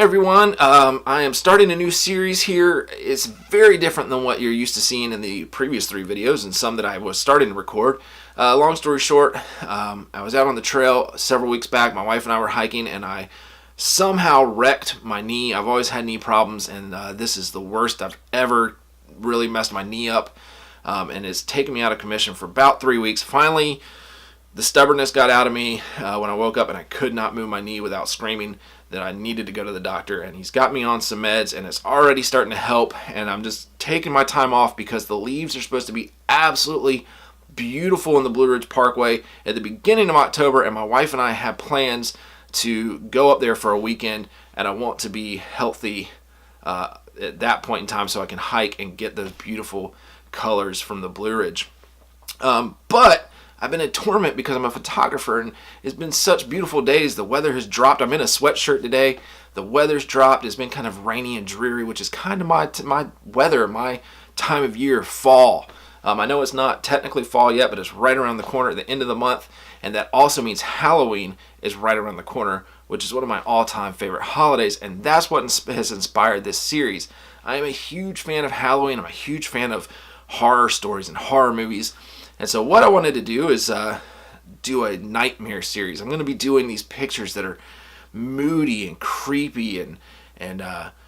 everyone. I am starting a new series here. It's very different than what you're used to seeing in the previous 3 videos and some that I was starting to record. Long story short, I was out on the trail several weeks back. My wife and I were hiking and I somehow wrecked my knee. I've always had knee problems, and this is the worst I've ever really messed my knee up, and it's taken me out of commission for about 3 weeks. Finally, the stubbornness got out of me when I woke up and I could not move my knee without screaming that I needed to go to the doctor, and he's got me on some meds and it's already starting to help, and I'm just taking my time off because the leaves are supposed to be absolutely beautiful in the Blue Ridge Parkway at the beginning of October, and my wife and I have plans to go up there for a weekend, and I want to be healthy at that point in time so I can hike and get those beautiful colors from the Blue Ridge. But I've been in torment because I'm a photographer, and it's been such beautiful days. The weather has dropped. I'm in a sweatshirt today. The weather's dropped. It's been kind of rainy and dreary, which is kind of my weather, my time of year, fall. I know it's not technically fall yet, but it's right around the corner at the end of the month, and that also means Halloween is right around the corner, which is one of my all-time favorite holidays, and that's what has inspired this series. I am a huge fan of Halloween. I'm a huge fan of horror stories and horror movies. And so what I wanted to do is do a nightmare series. I'm going to be doing these pictures that are moody and creepy and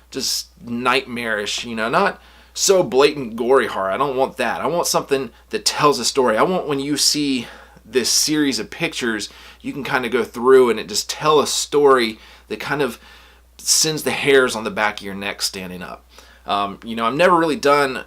just nightmarish, not so blatant gory horror. I don't want that. I want something that tells a story. I want when you see this series of pictures, you can kind of go through and it just tell a story that kind of sends the hairs on the back of your neck standing up. I've never really done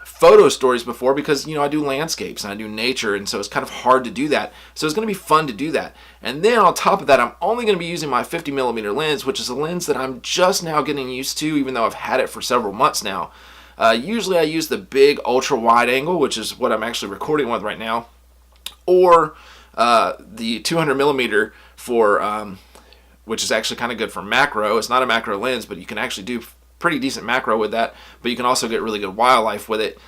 photo stories before because I do landscapes and I do nature, and so it's kind of hard to do that. So it's going to be fun to do that. And then on top of that, I'm only going to be using my 50mm lens, which is a lens that I'm just now getting used to, even though I've had it for several months now. Usually I use the big ultra wide angle, which is what I'm actually recording with right now, or the 200mm for which is actually kind of good for macro. It's not a macro lens, but you can actually do pretty decent macro with that, but you can also get really good wildlife with it.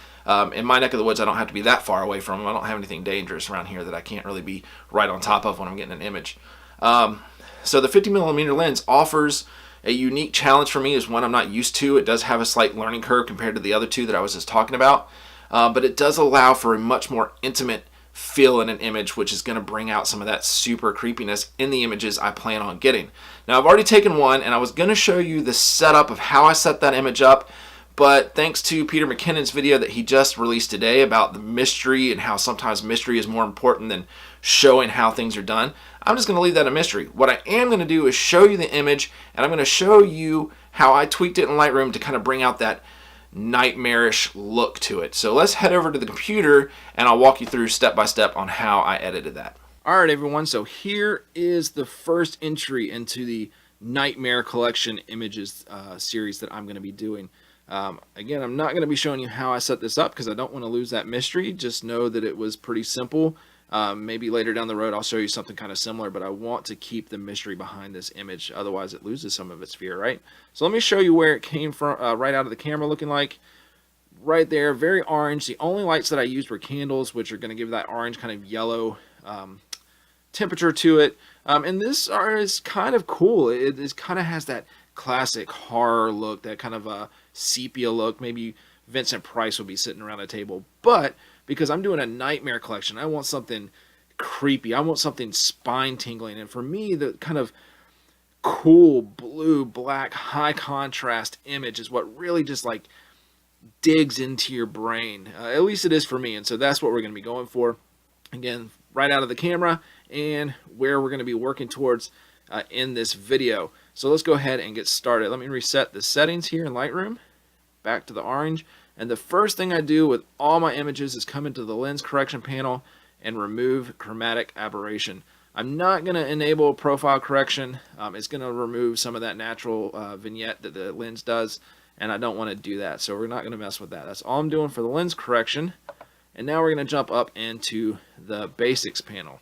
In my neck of the woods, I don't have to be that far away from them. I don't have anything dangerous around here that I can't really be right on top of when I'm getting an image. So the 50mm lens offers a unique challenge for me. Is one I'm not used to. It does have a slight learning curve compared to the other 2 that I was just talking about, but it does allow for a much more intimate feel in an image, which is going to bring out some of that super creepiness in the images I plan on getting. Now, I've already taken one, and I was going to show you the setup of how I set that image up, but thanks to Peter McKinnon's video that he just released today about the mystery and how sometimes mystery is more important than showing how things are done, I'm just going to leave that a mystery. What I am going to do is show you the image, and I'm going to show you how I tweaked it in Lightroom to kind of bring out that nightmarish look to it. So let's head over to the computer and I'll walk you through step by step on how I edited that. Alright everyone, so here is the first entry into the Nightmare Collection Images series that I'm going to be doing. Again, I'm not going to be showing you how I set this up because I don't want to lose that mystery. Just know that it was pretty simple. Maybe later down the road I'll show you something kind of similar, but I want to keep the mystery behind this image, otherwise it loses some of its fear, right? So let me show you where it came from, right out of the camera looking like. Right there, very orange. The only lights that I used were candles, which are going to give that orange kind of yellow temperature to it. And this is kind of cool. It kind of has that classic horror look, that kind of sepia look. Maybe Vincent Price will be sitting around a table, but because I'm doing a nightmare collection, I want something creepy. I want something spine-tingling. And for me, the kind of cool blue, black, high contrast image is what really just like digs into your brain. At least it is for me. And so that's what we're going to be going for. Again, right out of the camera and where we're going to be working towards in this video. So let's go ahead and get started. Let me reset the settings here in Lightroom. Back to the orange. And the first thing I do with all my images is come into the lens correction panel and remove chromatic aberration. I'm not going to enable profile correction. It's going to remove some of that natural vignette that the lens does, and I don't want to do that, so we're not going to mess with that. That's all I'm doing for the lens correction. And now we're going to jump up into the basics panel.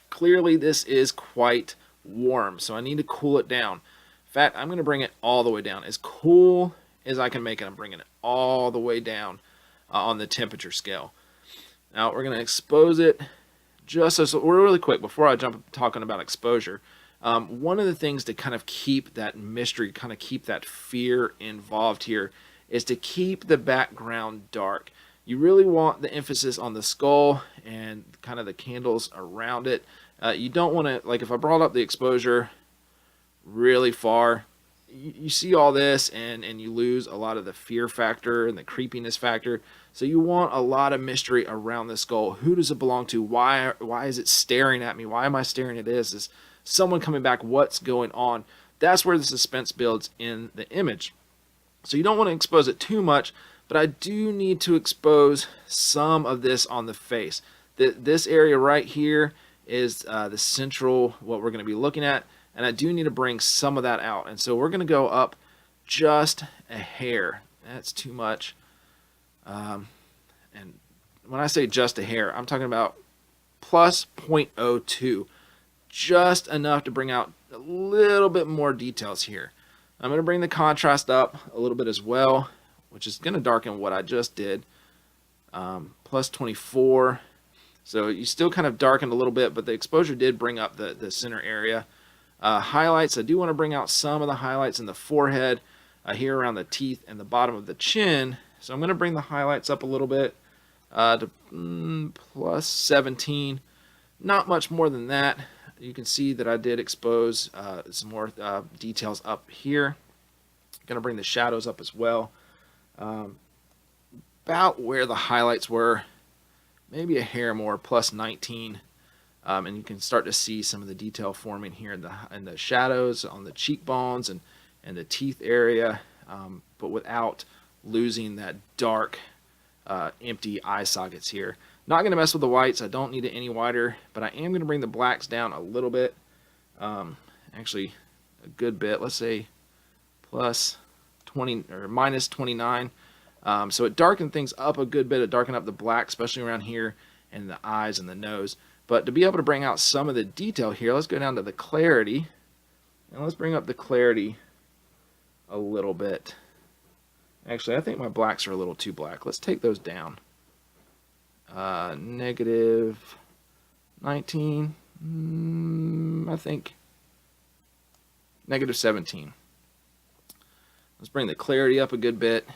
Clearly this is quite warm, so I need to cool it down. In fact, I'm going to bring it all the way down. As cool as I can make it, I'm bringing it all the way down on the temperature scale. Now we're going to expose it just as, really quick before I jump talking about exposure. One of the things to kind of keep that mystery, kind of keep that fear involved here, is to keep the background dark. You really want the emphasis on the skull and kind of the candles around it. You don't want to, like if I brought up the exposure really far, you see all this and you lose a lot of the fear factor and the creepiness factor. So you want a lot of mystery around the skull. Who does it belong to? Why is it staring at me? Why am I staring at this? Is someone coming back? What's going on? That's where the suspense builds in the image. So you don't want to expose it too much, but I do need to expose some of this on the face. This area right here is the central, what we're going to be looking at. And I do need to bring some of that out. And so we're going to go up just a hair. That's too much. And when I say just a hair, I'm talking about plus 0.02. Just enough to bring out a little bit more details here. I'm going to bring the contrast up a little bit as well, which is going to darken what I just did. Plus 24. So you still kind of darkened a little bit, but the exposure did bring up the center area. Highlights, I do want to bring out some of the highlights in the forehead, here around the teeth and the bottom of the chin. So I'm going to bring the highlights up a little bit to plus 17. Not much more than that. You can see that I did expose some more details up here. Going to bring the shadows up as well. About where the highlights were, maybe a hair more, plus 19. And you can start to see some of the detail forming here in the shadows on the cheekbones and the teeth area, but without losing that dark, empty eye sockets here. Not going to mess with the whites. I don't need it any whiter, but I am going to bring the blacks down a little bit. Actually, a good bit. Let's say plus 20 or minus 29. So it darkened things up a good bit. It darkened up the black, especially around here and the eyes and the nose. But to be able to bring out some of the detail here, let's go down to the clarity. And let's bring up the clarity a little bit. Actually, I think my blacks are a little too black. Let's take those down. Negative 19. I think. Negative 17. Let's bring the clarity up a good bit.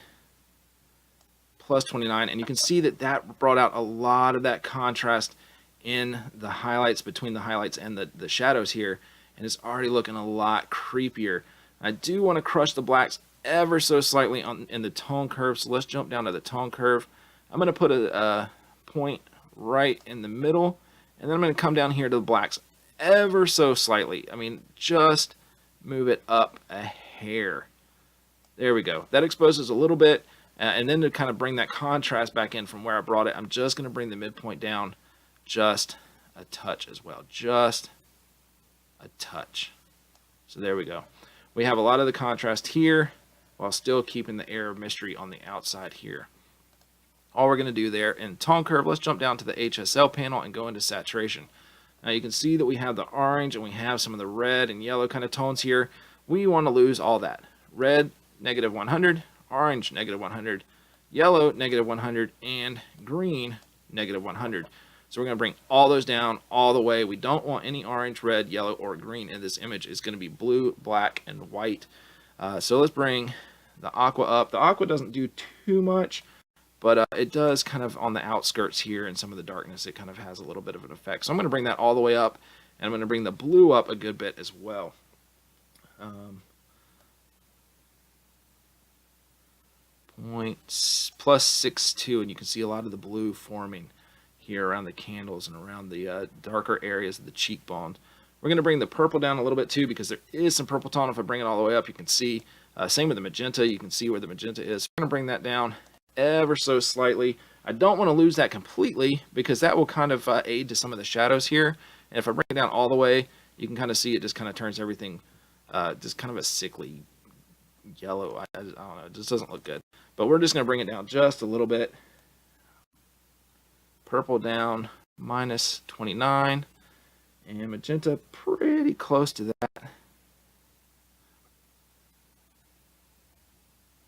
Plus 29. And you can see that brought out a lot of that contrast in the highlights, between the highlights and the shadows here, and it's already looking a lot creepier. I do want to crush the blacks ever so slightly in the tone curve, so let's jump down to the tone curve. I'm going to put a point right in the middle, and then I'm going to come down here to the blacks ever so slightly. I mean, just move it up a hair. There we go. That exposes a little bit, and then to kind of bring that contrast back in from where I brought it, I'm just going to bring the midpoint down just a touch as well. Just a touch. So there we go. We have a lot of the contrast here while still keeping the air of mystery on the outside here. All we're going to do there in tone curve, let's jump down to the HSL panel and go into saturation. Now you can see that we have the orange and we have some of the red and yellow kind of tones here. We want to lose all that. Red, negative 100, orange, negative 100, yellow, negative 100, and green, negative 100. So we're going to bring all those down all the way. We don't want any orange, red, yellow, or green in this image. It's going to be blue, black, and white. So let's bring the aqua up. The aqua doesn't do too much, but it does kind of on the outskirts here and some of the darkness. It kind of has a little bit of an effect. So I'm going to bring that all the way up, and I'm going to bring the blue up a good bit as well. Plus 6.2, and you can see a lot of the blue forming here around the candles and around the darker areas of the cheekbone. We're going to bring the purple down a little bit too, because there is some purple tone. If I bring it all the way up, you can see. Same with the magenta. You can see where the magenta is. We're going to bring that down ever so slightly. I don't want to lose that completely, because that will kind of aid to some of the shadows here. And if I bring it down all the way, you can kind of see it just kind of turns everything just kind of a sickly yellow. I don't know. It just doesn't look good. But we're just going to bring it down just a little bit. Purple down, minus 29, and magenta pretty close to that.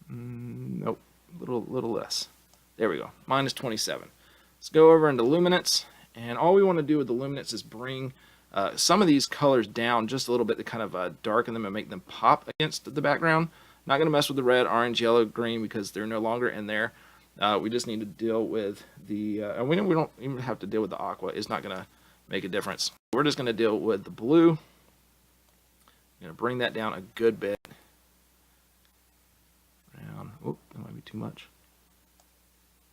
Nope, little less. There we go, minus 27. Let's go over into Luminance, and all we want to do with the Luminance is bring some of these colors down just a little bit to kind of darken them and make them pop against the background. Not going to mess with the red, orange, yellow, green because they're no longer in there. We just need to deal with the, and we don't even have to deal with the aqua. It's not going to make a difference. We're just going to deal with the blue. I'm going to bring that down a good bit. Around, oh, that might be too much.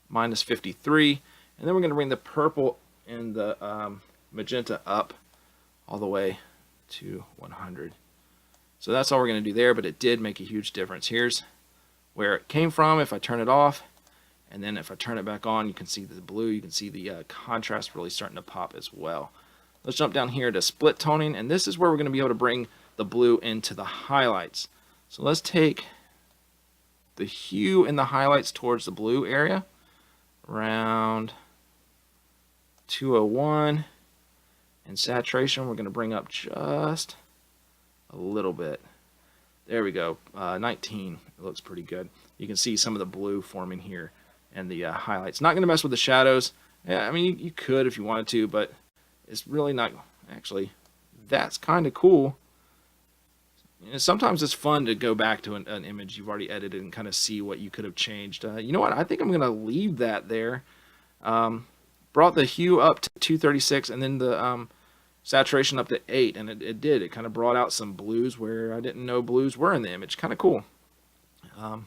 Minus 53. And then we're going to bring the purple and the magenta up all the way to 100. So that's all we're going to do there, but it did make a huge difference. Here's where it came from if I turn it off, and then if I turn it back on, you can see the blue, you can see the contrast really starting to pop as well. Let's jump down here to split toning, and this is where we're going to be able to bring the blue into the highlights. So let's take the hue in the highlights towards the blue area, around 201, and saturation we're going to bring up just a little bit. There we go. 19. It looks pretty good. You can see some of the blue forming here and the highlights. Not going to mess with the shadows. Yeah, I mean, you could if you wanted to, but it's really not. Actually, that's kind of cool. You know, sometimes it's fun to go back to an image you've already edited and kind of see what you could have changed. You know what? I think I'm going to leave that there. Brought the hue up to 236 and then the saturation up to 8, and it did. It kind of brought out some blues where I didn't know blues were in the image. Kind of cool. But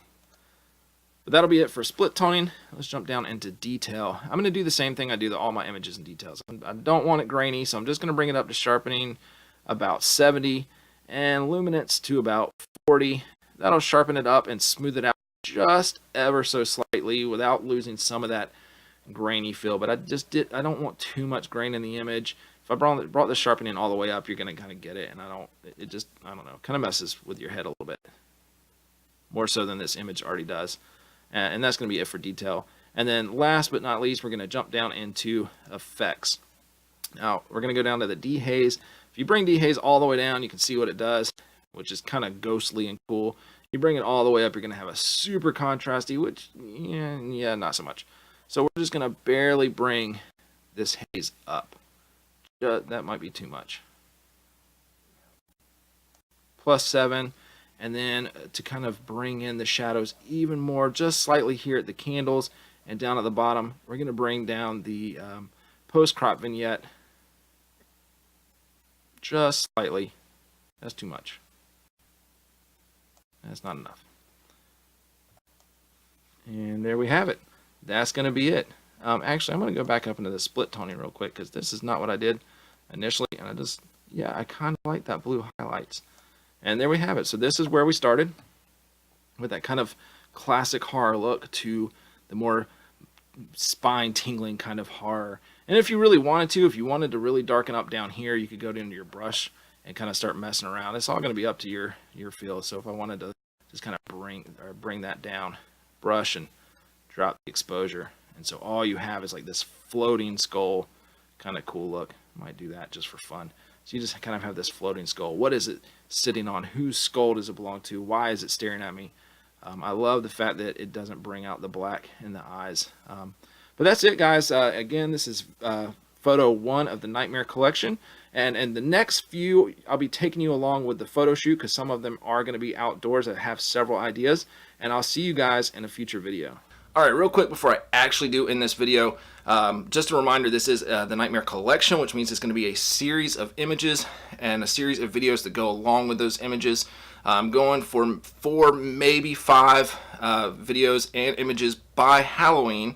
that'll be it for split toning. Let's jump down into detail. I'm going to do the same thing I do to all my images and details. I don't want it grainy, so I'm just going to bring it up to sharpening about 70 and luminance to about 40. That'll sharpen it up and smooth it out just ever so slightly without losing some of that grainy feel. But I don't want too much grain in the image. If I brought the sharpening all the way up, you're going to kind of get it, and I don't know, kind of messes with your head a little bit. More so than this image already does. And that's going to be it for detail. And then last but not least, we're going to jump down into effects. Now, we're going to go down to the dehaze. If you bring dehaze all the way down, you can see what it does, which is kind of ghostly and cool. You bring it all the way up, you're going to have a super contrasty, which, yeah, not so much. So we're just going to barely bring this haze up. That might be too much. +7, and then to kind of bring in the shadows even more, just slightly here at the candles and down at the bottom, we're going to bring down the post-crop vignette just slightly. That's too much. That's not enough. And there we have it. That's going to be it. Actually, I'm going to go back up into the split toning real quick because this is not what I did initially, and I kind of like that blue highlights. And there we have it. So this is where we started with that kind of classic horror look to the more spine-tingling kind of horror. And if you really wanted to, if you wanted to really darken up down here, you could go into your brush and kind of start messing around. It's all going to be up to your feel. So if I wanted to just kind of bring that down, brush and drop the exposure. And so all you have is like this floating skull, kind of cool look. Might do that just for fun. So you just kind of have this floating skull. What is it sitting on? Whose skull does it belong to? Why is it staring at me? I love the fact that it doesn't bring out the black in the eyes. But that's it, guys. Again, this is photo 1 of the Nightmare collection. And the next few, I'll be taking you along with the photo shoot because some of them are going to be outdoors. I have several ideas. And I'll see you guys in a future video. Alright, real quick before I actually do end this video, just a reminder, this is the Nightmare collection, which means it's going to be a series of images and a series of videos that go along with those images. I'm going for 4, maybe 5 videos and images by Halloween.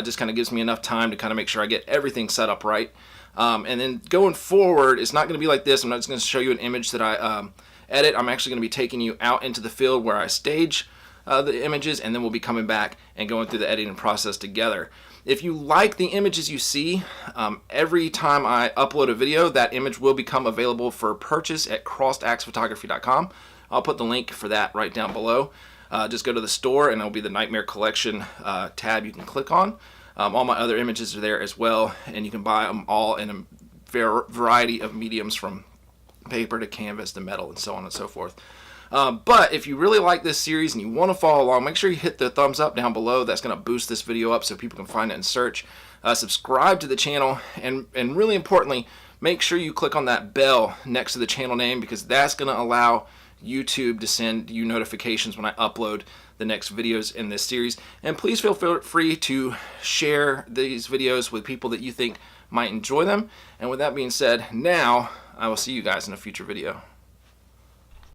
Just kind of gives me enough time to kind of make sure I get everything set up right. And then going forward, it's not going to be like this. I'm not just going to show you an image that I edit. I'm actually going to be taking you out into the field where I stage the images, and then we'll be coming back and going through the editing process together. If you like the images you see, every time I upload a video, that image will become available for purchase at crossedaxphotography.com. I'll put the link for that right down below. Just go to the store and it'll be the Nightmare collection tab you can click on. All my other images are there as well, and you can buy them all in a variety of mediums from paper to canvas to metal and so on and so forth. But if you really like this series and you want to follow along, make sure you hit the thumbs up down below. That's going to boost this video up so people can find it and search. Subscribe to the channel, and really importantly, make sure you click on that bell next to the channel name, because that's going to allow YouTube to send you notifications when I upload the next videos in this series. And please feel free to share these videos with people that you think might enjoy them. And with that being said, now I will see you guys in a future video.